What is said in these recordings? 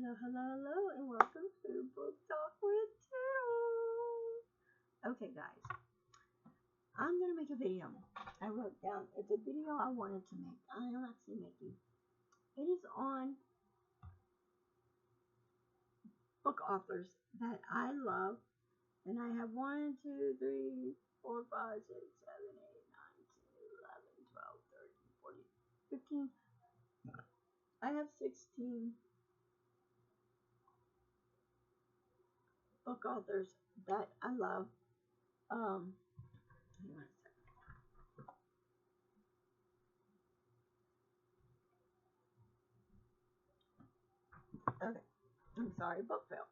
Hello, hello, hello, and welcome to Book Talk with Taro. Okay, guys, I'm gonna make a video. I wrote down it's a video I wanted to make. I am actually making. It is on book authors that I love, and I have 1, 2, 3, 4, 5, 6, 7, 8, 9, 10, 11, 12, 13, 14, 15. I have 16 book authors that I love. Um, hang on a second. Okay, I'm sorry, book fail.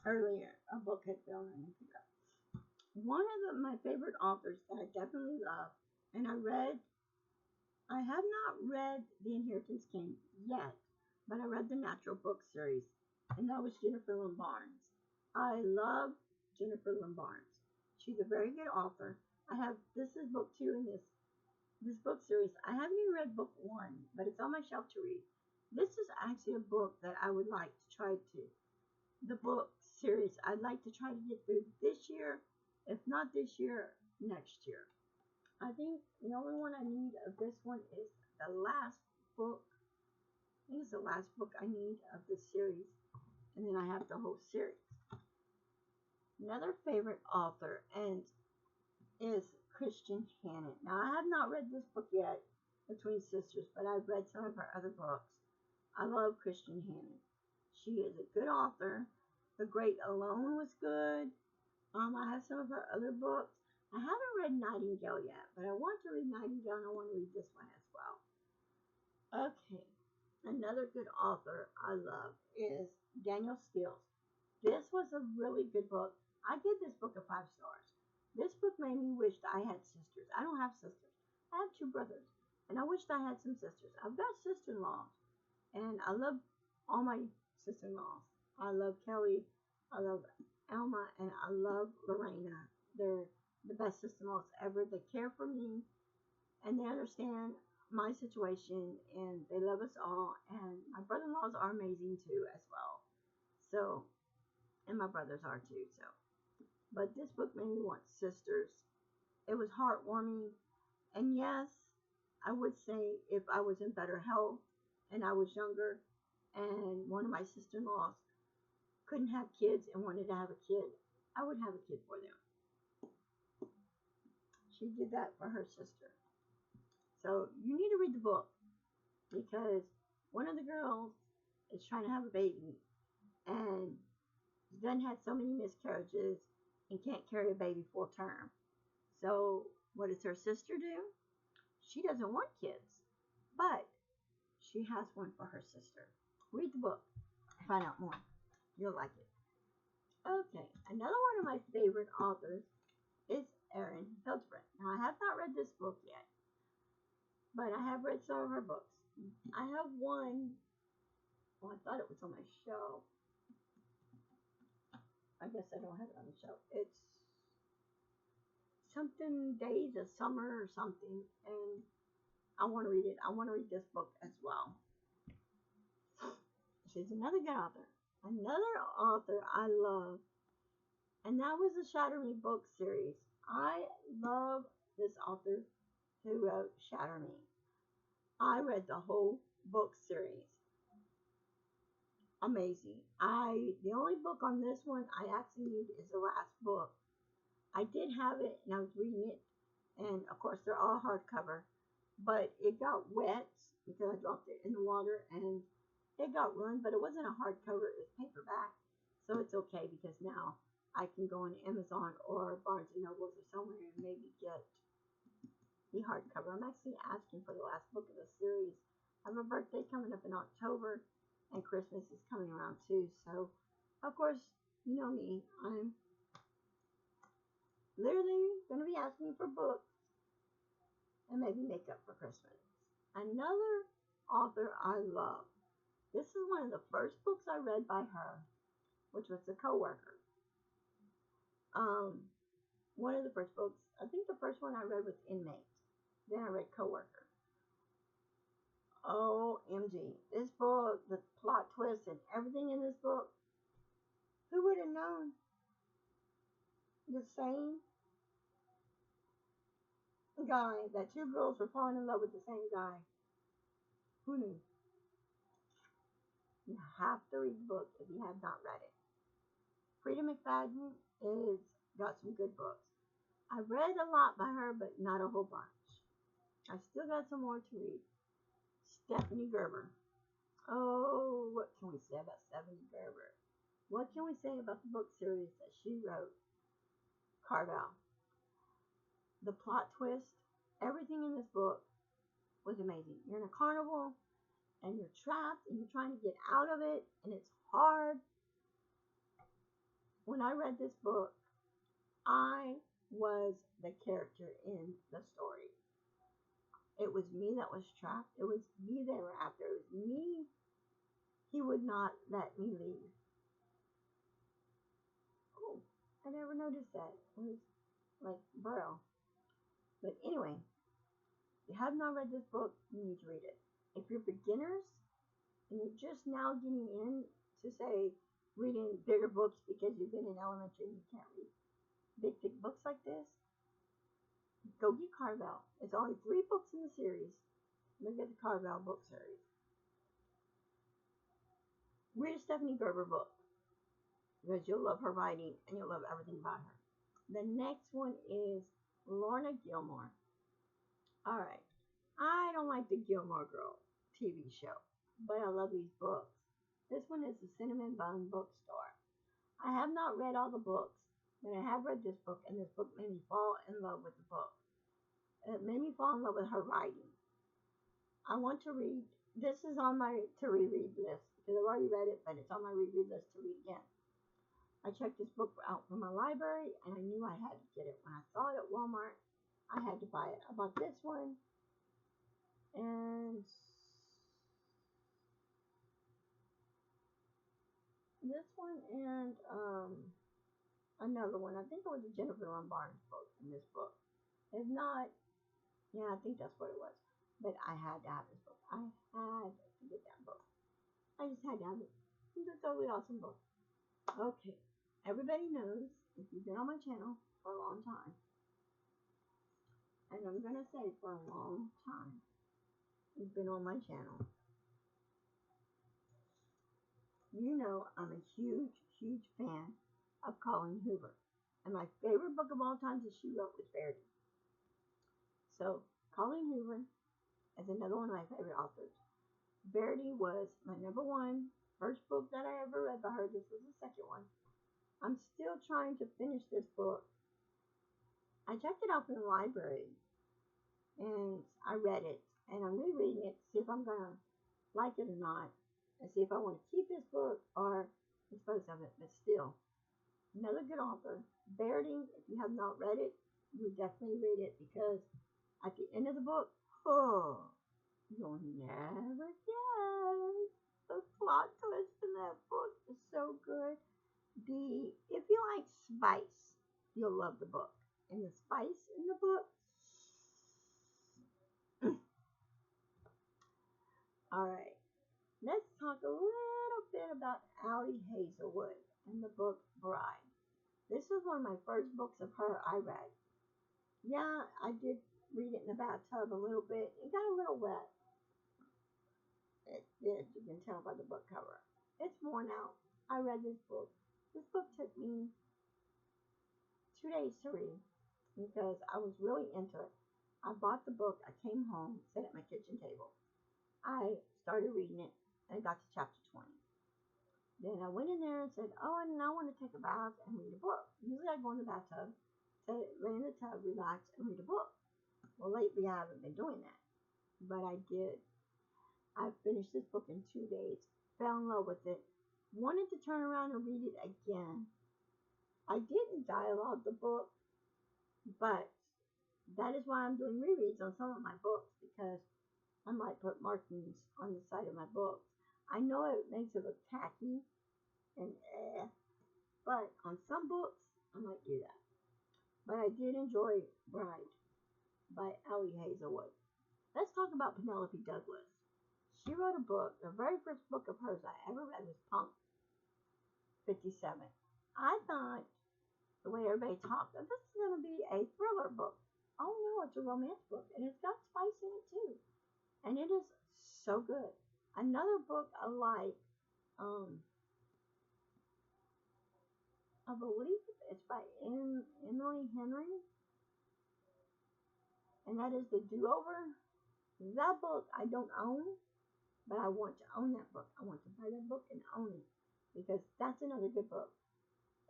Earlier, a book had failed and I picked up. One of my favorite authors that I definitely love, and I have not read The Inheritance King yet, but I read the Natural Book series, and that was Jennifer Lynn Barnes. I love Jennifer Lynn Barnes. She's a very good author. This is book 2 in this book series. I haven't even read book 1, but it's on my shelf to read. This is actually a book that I would like to try to the book series I'd like to try to get through this year. If not this year, next year. I think the only one I need of this one is the last book. I think it's the last book I need of this series. And then I have the whole series. Another favorite author and is Christian Hannon. Now I have not read this book yet, Between Sisters, but I've read some of her other books. I love Christian Hannon. She is a good author. The Great Alone was good. I have some of her other books. I haven't read Nightingale yet, but I want to read Nightingale and I want to read this one as well. Okay, another good author I love is Daniel Steele. This was a really good book. I give this book a 5 stars. This book made me wish that I had sisters. I don't have sisters. I have 2 brothers, and I wished I had some sisters. I've got sister-in-laws, and I love all my sister-in-laws. I love Kelly, I love Alma, and I love Lorena. They're the best sister-in-laws ever. They care for me, and they understand my situation, and they love us all. And my brother-in-laws are amazing too, as well. So, and my brothers are too. So, but this book made me want sisters. It was heartwarming, and yes, I would say if I was in better health and I was younger, and one of my sister-in-laws couldn't have kids and wanted to have a kid, I would have a kid for them. She did that for her sister. So you need to read the book because one of the girls is trying to have a baby and then had so many miscarriages and can't carry a baby full term. So what does her sister do? She doesn't want kids, but she has one for her sister. Read the book. Find out more. You'll like it. Okay, another one of my favorite authors is Erin Hildebrandt. Now, I have not read this book yet, but I have read some of her books. I have one, well, I thought it was on my shelf. I guess I don't have it on the shelf. It's something Days of Summer or something, and I want to read it. I want to read this book as well. She's another good author. Another author I love, and that was the Shatter Me book series. I love this author who wrote Shatter Me. I read the whole book series. Amazing. The only book on this one I actually need is the last book. I did have it and I was reading it, and of course they're all hardcover, but it got wet because I dropped it in the water and it got ruined, but it wasn't a hardcover, it was paperback, so it's okay because now I can go on Amazon or Barnes and Nobles or somewhere and maybe get the hardcover. I'm actually asking for the last book of the series. I have a birthday coming up in October, and Christmas is coming around too. So, of course, you know me. I'm literally going to be asking for books and maybe makeup for Christmas. Another author I love. This is one of the first books I read by her, which was The Coworker. Um, one of the first books. I think the first one I read was Inmate. Then I read Coworker. OMG. This book, the plot twist and everything in this book, who would have known? The same guy, that two girls were falling in love with the same guy. Who knew? You have to read the book if you have not read it. Frida McFadden is got some good books. I read a lot by her, but not a whole bunch. I still got some more to read. Stephanie Gerber. Oh, what can we say about Stephanie Gerber? What can we say about the book series that she wrote? Carvel. The plot twist, everything in this book was amazing. You're in a carnival and you're trapped and you're trying to get out of it and it's hard. When I read this book, I was the character in the story. It was me that was trapped. It was me they were after. It was me. He would not let me leave. Oh, I never noticed that. It was like Braille. But anyway, if you have not read this book, you need to read it. If you're beginners and you're just now getting in to say reading bigger books because you've been in elementary and you can't read big thick books like this, go get Carvel. It's only 3 books in the series. Look at the Carvel book series. Read a Stephanie Gerber book because you'll love her writing and you'll love everything about her. The next one is Lorna Gilmore. Alright, I don't like the Gilmore Girls TV show, but I love these books. This one is the Cinnamon Bun Bookstore. I have not read all the books, but I have read this book, and this book made me fall in love with the book. It made me fall in love with her writing. I want to read. This is on my to reread list because I've already read it, but it's on my reread list to read again. I checked this book out from my library, and I knew I had to get it. When I saw it at Walmart, I had to buy it. I bought this one, and this one, and another one. I think it was a Jennifer Lombard's book in this book. If not, yeah, I think that's what it was. But I had to have this book. I had to get that book. I just had to have it. It's a totally awesome book. Okay. Everybody knows, if you've been on my channel for a long time, and I'm going to say for a long time, you've been on my channel, you know I'm a huge, huge fan of Colleen Hoover. And my favorite book of all time that she wrote was Verity. So, Colleen Hoover is another one of my favorite authors. Verity was my number one first book that I ever read by her. This was the second one. I'm still trying to finish this book. I checked it out from the library and I read it and I'm rereading it to see if I'm gonna like it or not and see if I want to keep this book or dispose of it. But still, another good author. Verity, if you have not read it, you would definitely read it because at the end of the book, oh, you'll never guess. The plot twist in that book is so good. If you like spice, you'll love the book. And the spice in the book. Alright, let's talk a little bit about Allie Hazelwood and the book Bride. This was one of my first books of her I read. Yeah, I did read it in the bathtub a little bit. It got a little wet. It did, you can tell by the book cover. It's worn out. I read this book. This book took me 2 days to read because I was really into it. I bought the book, I came home, sat at my kitchen table. I started reading it and I got to chapter 20. Then I went in there and said, oh, and I want to take a bath and read a book. Usually I go in the bathtub, lay in the tub, relax, and read a book. Well, lately I haven't been doing that, but I did. I finished this book in 2 days, fell in love with it, wanted to turn around and read it again. I didn't dialogue the book, but that is why I'm doing rereads on some of my books because I might put markings on the side of my books. I know it makes it look tacky and but on some books I might do that. But I did enjoy Bride by Allie Hazelwood. Let's talk about Penelope Douglas. she wrote a book. The very first book of hers I ever read was Punk 57. I thought, the way everybody talked, that this is going to be a thriller book. Oh no, it's a romance book, and it's got spice in it too, and it is so good. Another book I like, I believe it's by Emily Henry, and that is The Do-Over. That book I don't own, but I want to own that book. I want to buy that book and own it because that's another good book.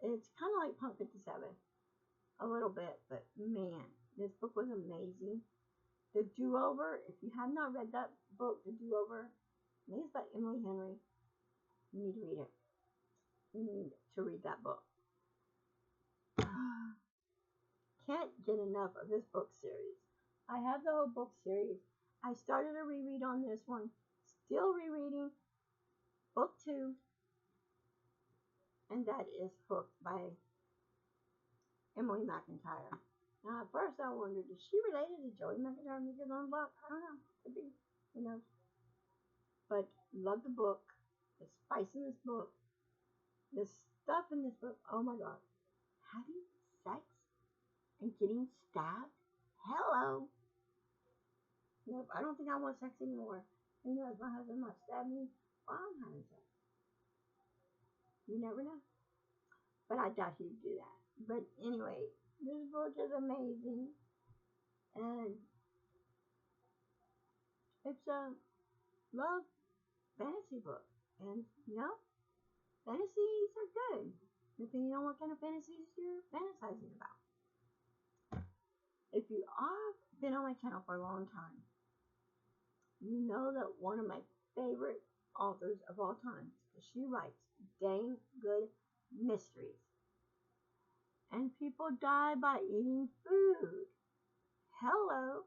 It's kind of like Punk 57, a little bit, but man, this book was amazing. The Do-Over, if you have not read that book, The Do-Over, I think it's by Emily Henry. You need to read it. You need to read that book. Can't get enough of this book series. I have the whole book series. I started a reread on this one. Still rereading book 2. And that is Hooked by Emily McIntyre. Now, at first I wondered, is she related to Joey McIntyre and Because on Block? I don't know. Could be. Who knows? But love the book. The spice in this book. The stuff in this book. Oh my god. Having sex and getting stabbed? Hello. Nope, I don't think I want sex anymore. Who knows? My husband might stab me while I'm having sex. You never know. But I doubt he'd do that. But anyway, this book is amazing. And it's a love fantasy book. And, you know, fantasies are good. Depending on what kind of fantasies you're fantasizing about. If you have been on my channel for a long time, you know that one of my favorite authors of all time, she writes dang good mysteries. And people die by eating food. Hello,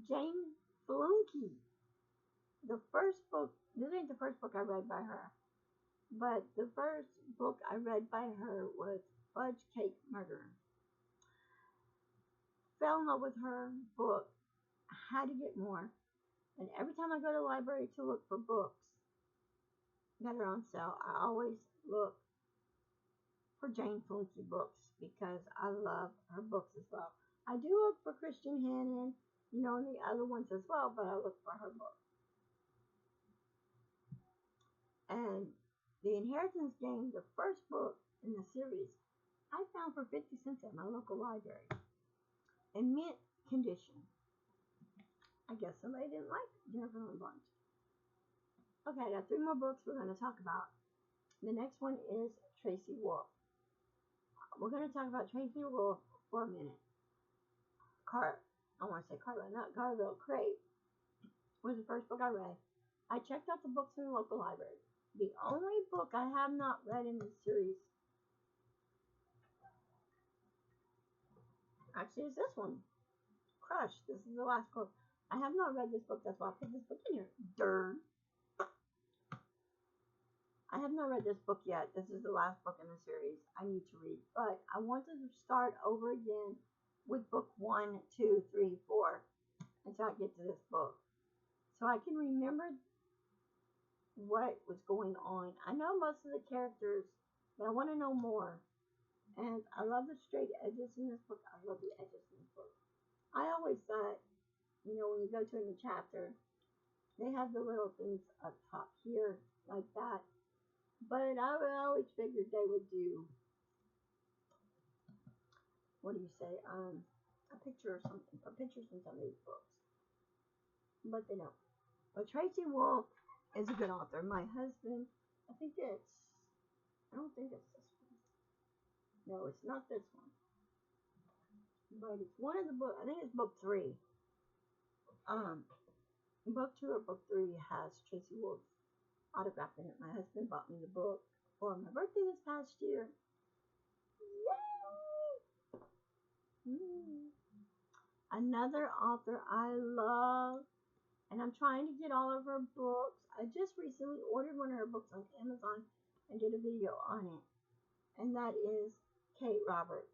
Jane Flunky. The first book, this ain't the first book I read by her, but the first book I read by her was Fudge Cake Murder. Fell in love with her book. I had to get more. And every time I go to the library to look for books that are on sale, I always look for Jane Flunky books because I love her books as well. I do look for Christian Hannon, you know, and the other ones as well, but I look for her book. And The Inheritance Game, the first book in the series, I found for 50 cents at my local library in mint condition. I guess somebody didn't like Jennifer Blunt. Okay, I got 3 more books we're going to talk about. The next one is Tracy Wolff. We're going to talk about Tracy Wolff for a minute. I want to say Carville, not Garville. Crate was the first book I read. I checked out the books in the local library. The only book I have not read in this series actually is this one, Crush. This is the last book. I have not read this book, that's why I put this book in here. Durr. I have not read this book yet. This is the last book in the series I need to read, but I wanted to start over again with book 1, 2, 3, 4 until I get to this book, so I can remember what was going on. I know most of the characters, but I want to know more. And I love the straight edges in this book. I love the edges in this book. I always thought, you know, when you go to a new chapter, they have the little things up top here, like that. But I always figured they would do, what do you say, a picture or something, or pictures in some of these books. But they don't. But Tracy Wolff is a good author. My husband, I don't think it's this one. No, it's not this one. But it's one of the books, I think it's book 3. Book 2 or book 3 has Tracy Wolff's autograph in it. My husband bought me the book for my birthday this past year. Yay! Another author I love, and I'm trying to get all of her books. I just recently ordered one of her books on Amazon and did a video on it, and that is Kate Roberts.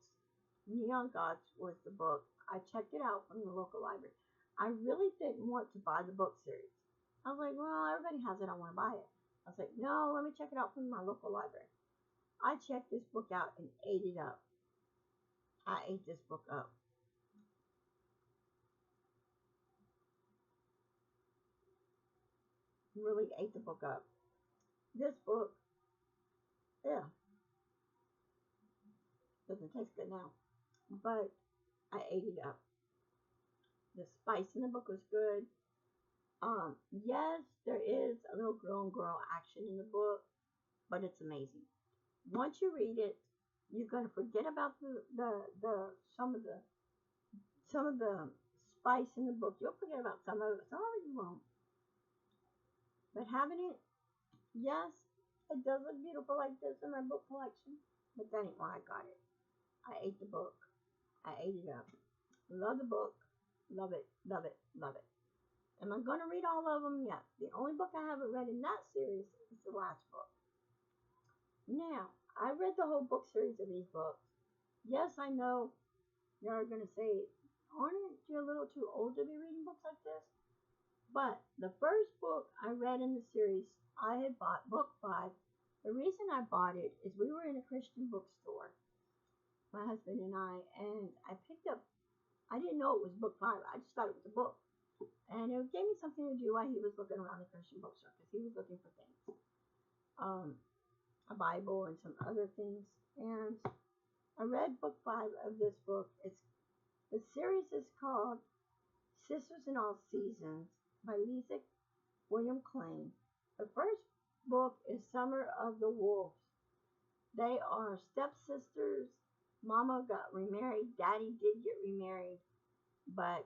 Neon Gods was the book. I checked it out from the local library. I really didn't want to buy the book series. I was like, well, everybody has it. I want to buy it. I was like, no, let me check it out from my local library. I checked this book out and ate it up. I ate this book up. Really ate the book up. This book, yeah, doesn't taste good now, but I ate it up. The spice in the book was good. Yes, there is a little girl and girl action in the book, but it's amazing. Once you read it, you're gonna forget about the some of the spice in the book. You'll forget about some of it. Some of it you won't. But having it, yes, it does look beautiful like this in my book collection. But that ain't why I got it. I ate the book. I ate it up. Love the book. Love it. Love it. Love it. Am I gonna read all of them? Yes. The only book I haven't read in that series is the last book. Now, I read the whole book series of these books. Yes, I know you're gonna say, aren't you a little too old to be reading books like this? But the first book I read in the series, I had bought book 5. The reason I bought it is we were in a Christian bookstore, my husband and I picked up, I didn't know it was book 5, I just thought it was a book. And it gave me something to do while he was looking around the Christian bookstore, because he was looking for things. A Bible and some other things. And I read book 5 of this book. The series is called Sisters in All Seasons by Lisa William Klein. The first book is Summer of the Wolves. They are stepsisters. Mama got remarried. Daddy did get remarried. But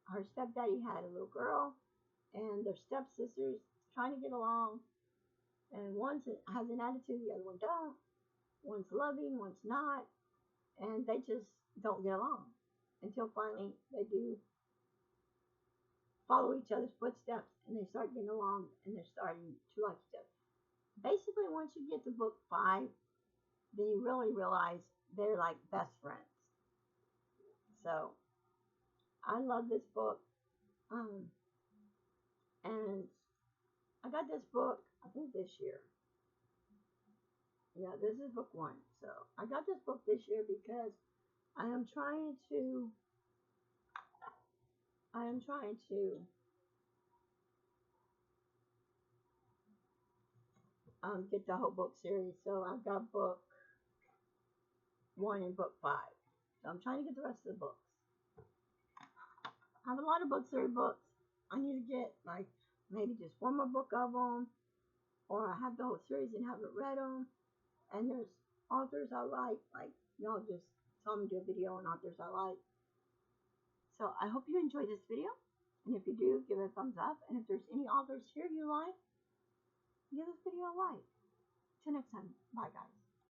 her stepdaddy had a little girl. And their stepsisters trying to get along. And one has an attitude, the other one don't. One's loving, one's not. And they just don't get along. Until finally they do follow each other's footsteps and they start getting along and they're starting to like each other. Basically, once you get to book 5, then you really realize they're like best friends. So I love this book. And I got this book, I think this year. Yeah, this is book 1. So I got this book this year because I am trying to get the whole book series. So I've got book 1 and book 5. So I'm trying to get the rest of the books. I have a lot of book series books. I need to get like maybe just one more book of them, or I have the whole series and haven't read them. And there's authors I like y'all just saw me do a video on authors I like. So I hope you enjoyed this video, and if you do, give it a thumbs up. And if there's any authors here you like, give this video a like. Till next time, bye guys.